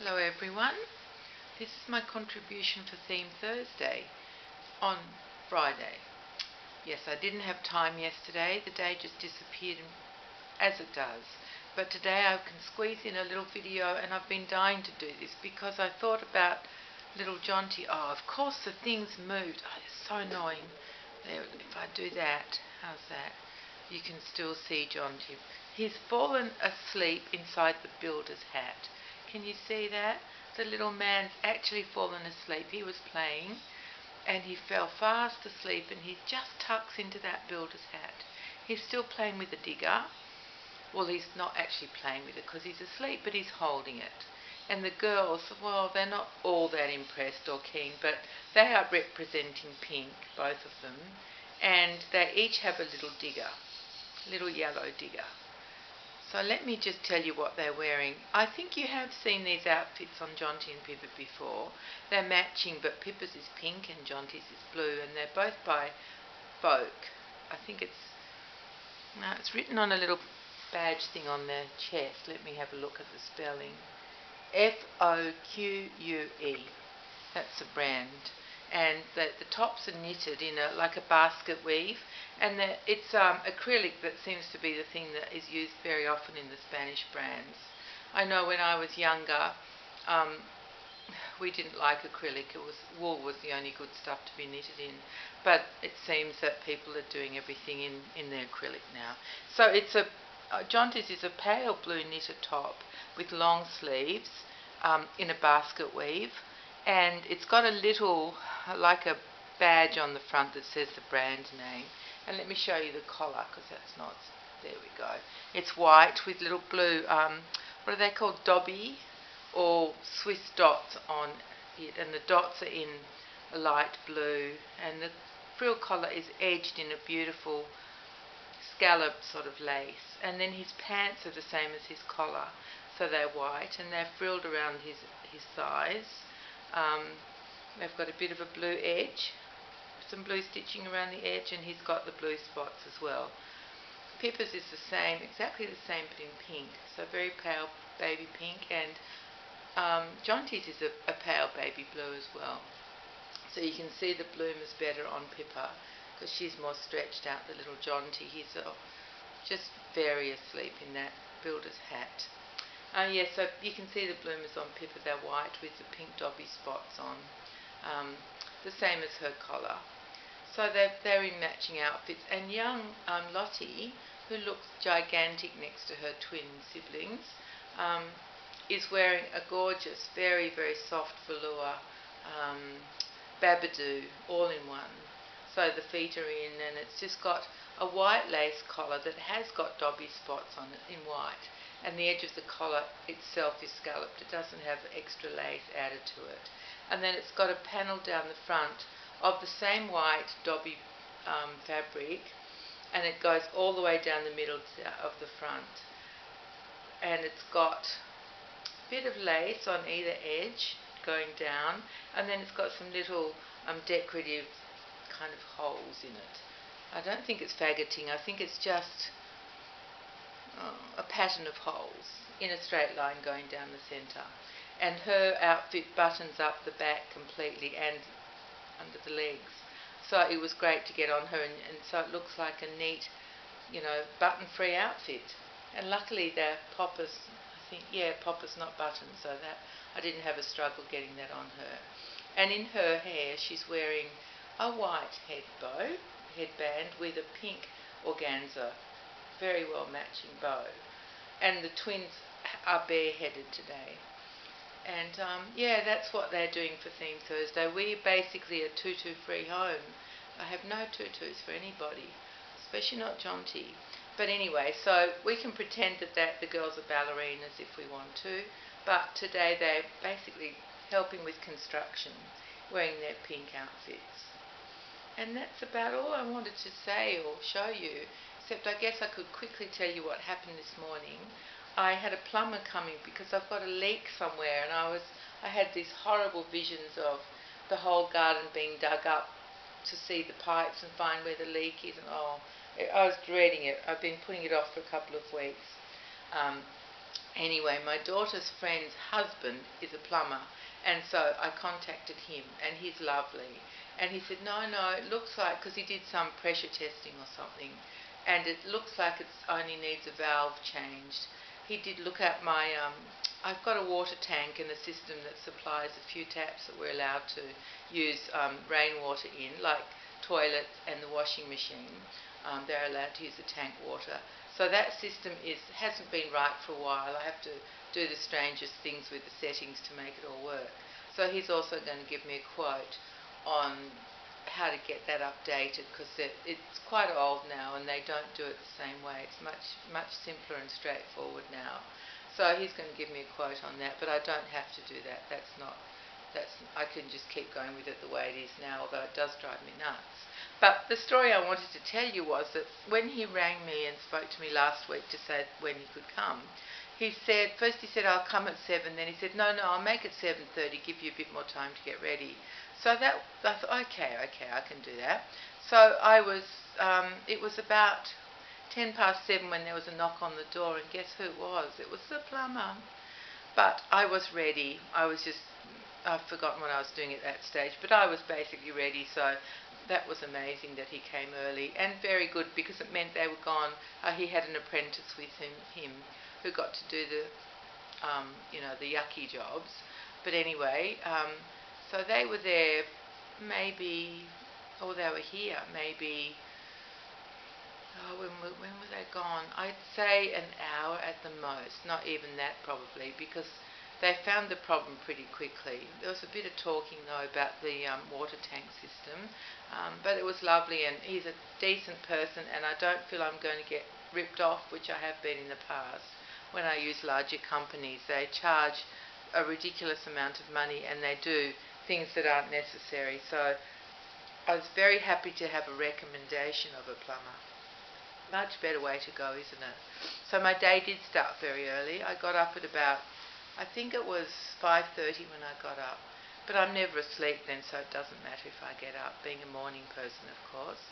Hello everyone, this is my contribution for Theme Thursday on Friday. Yes, I didn't have time yesterday, the day just disappeared as it does. But today I can squeeze in a little video, and I've been dying to do this because I thought about little Jonty. Oh, of course the things moved. Oh, it's so annoying. There, if I do that, how's that? You can still see Jonty. He's fallen asleep inside the builder's hat. Can you see that? The little man's actually fallen asleep. He was playing and he fell fast asleep, and he just tucks into that builder's hat. He's still playing with the digger. Well, he's not actually playing with it because he's asleep, but he's holding it. And the girls, well, they're not all that impressed or keen, but they are representing pink, both of them, and they each have a little digger, little yellow digger. So let me just tell you what they're wearing. I think you have seen these outfits on Jonty and Pippa before. They're matching, but Pippa's is pink and Jonty's is blue, and they're both by Folk. I think it's written on a little badge thing on their chest. Let me have a look at the spelling. F-O-Q-U-E. That's the brand. And the tops are knitted in like a basket weave, and it's acrylic that seems to be the thing that is used very often in the Spanish brands. I know when I was younger, we didn't like acrylic. Wool was the only good stuff to be knitted in, but it seems that people are doing everything in their acrylic now. So it's Jonty's is a pale blue knitted top with long sleeves in a basket weave, and it's got a little, like a badge on the front that says the brand name. And let me show you the collar, because that's not, there we go. It's white with little blue, what are they called, dobby or Swiss dots on it, and the dots are in a light blue, and the frill collar is edged in a beautiful scallop sort of lace, and then his pants are the same as his collar, so they're white, and they're frilled around his thighs. They've got a bit of a blue edge, some blue stitching around the edge, and he's got the blue spots as well. Pippa's is the same, exactly the same, but in pink, so very pale baby pink, and Jonty's is a pale baby blue as well. So you can see the bloom is better on Pippa because she's more stretched out. The little Jonty, he's just very asleep in that builder's hat. Yes, so you can see the bloomers on Pippa, they're white with the pink dobby spots on, the same as her collar. So they're in matching outfits. And young Lottie, who looks gigantic next to her twin siblings, is wearing a gorgeous, very, very soft velour babadoo, all in one. So the feet are in, and it's just got a white lace collar that has got dobby spots on it in white. And the edge of the collar itself is scalloped. It doesn't have extra lace added to it. And then it's got a panel down the front of the same white dobby fabric, and it goes all the way down the middle of the front. And it's got a bit of lace on either edge going down, and then it's got some little decorative kind of holes in it. I don't think it's faggoting. I think it's just a pattern of holes in a straight line going down the centre. And her outfit buttons up the back completely and under the legs. So it was great to get on her, and so it looks like a neat, button-free outfit. And luckily the poppers, poppers not buttons, so that I didn't have a struggle getting that on her. And in her hair she's wearing a white headband with a pink organza, very well matching bow, and the twins are bareheaded today. And that's what they're doing for Theme Thursday. We're basically a tutu-free home. I have no tutus for anybody, especially not Jonty. But anyway, so we can pretend that the girls are ballerinas if we want to, but today they're basically helping with construction, wearing their pink outfits. And that's about all I wanted to say or show you, except I guess I could quickly tell you what happened this morning. I had a plumber coming because I've got a leak somewhere, and I had these horrible visions of the whole garden being dug up to see the pipes and find where the leak is, and I was dreading it. I've been putting it off for a couple of weeks. Anyway, my daughter's friend's husband is a plumber, and so I contacted him, and he's lovely. And he said, no, no, it looks like, because he did some pressure testing or something, and it looks like it only needs a valve changed. He did look at my, I've got a water tank and a system that supplies a few taps that we're allowed to use rainwater in, like toilets and the washing machine. They're allowed to use the tank water. So that system hasn't been right for a while. I have to do the strangest things with the settings to make it all work. So he's also going to give me a quote on how to get that updated, because it's quite old now and they don't do it the same way. It's much simpler and straightforward now. So he's going to give me a quote on that, but I don't have to do that. I can just keep going with it the way it is now, although it does drive me nuts. But the story I wanted to tell you was that when he rang me and spoke to me last week to say when he could come, first he said, I'll come at 7, then he said, no, I'll make it 7:30, give you a bit more time to get ready. So I thought, okay, I can do that. So it was about 7:10 when there was a knock on the door, and guess who it was? It was the plumber. But I was ready. I've forgotten what I was doing at that stage, but I was basically ready, so that was amazing that he came early, and very good, because it meant they were gone. He had an apprentice with him who got to do the yucky jobs. But anyway, so they were there they were here maybe, when were they gone? I'd say an hour at the most, not even that probably, because they found the problem pretty quickly. There was a bit of talking though about the water tank system, but it was lovely, and he's a decent person, and I don't feel I'm going to get ripped off, which I have been in the past. When I use larger companies, they charge a ridiculous amount of money and they do things that aren't necessary. So I was very happy to have a recommendation of a plumber. Much better way to go, isn't it? So my day did start very early. I got up at about, I think it was 5:30 when I got up. But I'm never asleep then, so it doesn't matter if I get up, being a morning person, of course.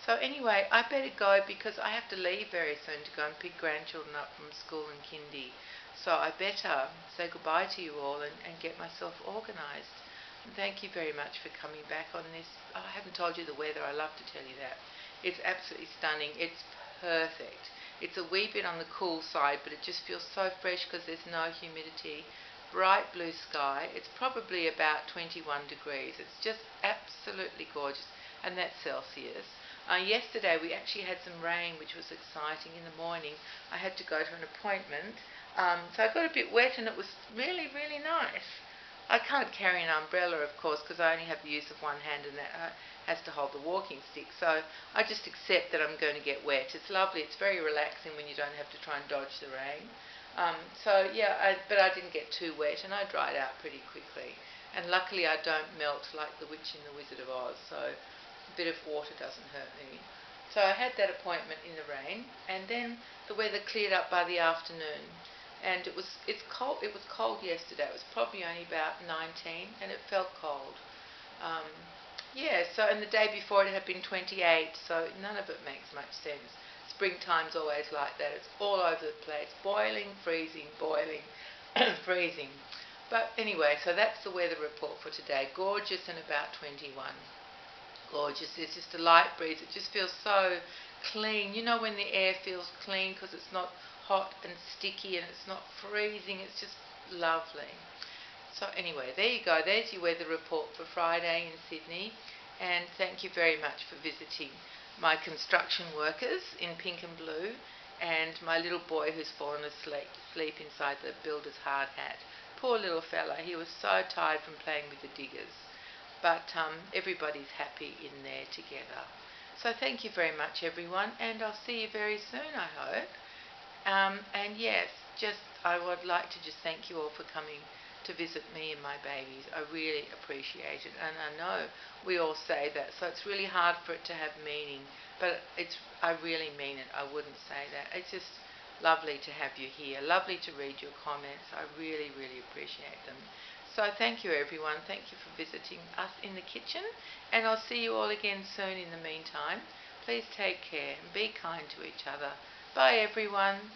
So anyway, I better go because I have to leave very soon to go and pick grandchildren up from school and kindy. So I better say goodbye to you all and get myself organised. And thank you very much for coming back on this. I haven't told you the weather. I love to tell you that. It's absolutely stunning. It's perfect. It's a wee bit on the cool side, but it just feels so fresh because there's no humidity. Bright blue sky. It's probably about 21 degrees. It's just absolutely gorgeous, and that's Celsius. Yesterday we actually had some rain, which was exciting. In the morning I had to go to an appointment, so I got a bit wet, and it was really, really nice. I can't carry an umbrella, of course, because I only have the use of one hand, and that has to hold the walking stick. So I just accept that I'm going to get wet. It's lovely. It's very relaxing when you don't have to try and dodge the rain. But I didn't get too wet, and I dried out pretty quickly. And luckily I don't melt like the Witch in the Wizard of Oz, so a bit of water doesn't hurt me. So I had that appointment in the rain, and then the weather cleared up by the afternoon. And it was cold. It was cold yesterday. It was probably only about 19, and it felt cold. And the day before it had been 28, so none of it makes much sense. Springtime's always like that. It's all over the place. Boiling, freezing, boiling, freezing. But anyway, so that's the weather report for today. Gorgeous and about 21. Gorgeous. There's just a light breeze. It just feels so clean. You know when the air feels clean because it's not hot and sticky and it's not freezing. It's just lovely. So anyway, there you go. There's your weather report for Friday in Sydney. And thank you very much for visiting my construction workers in pink and blue, and my little boy who's fallen asleep inside the builder's hard hat. Poor little fella. He was so tired from playing with the diggers. But everybody's happy in there together. So thank you very much, everyone, and I'll see you very soon, I hope. And yes, I would like to just thank you all for coming to visit me and my babies. I really appreciate it, and I know we all say that, so it's really hard for it to have meaning, but I really mean it. I wouldn't say that. It's just lovely to have you here, lovely to read your comments. I really, really appreciate them. So thank you, everyone. Thank you for visiting us in the kitchen, and I'll see you all again soon. In the meantime, please take care and be kind to each other. Bye, everyone.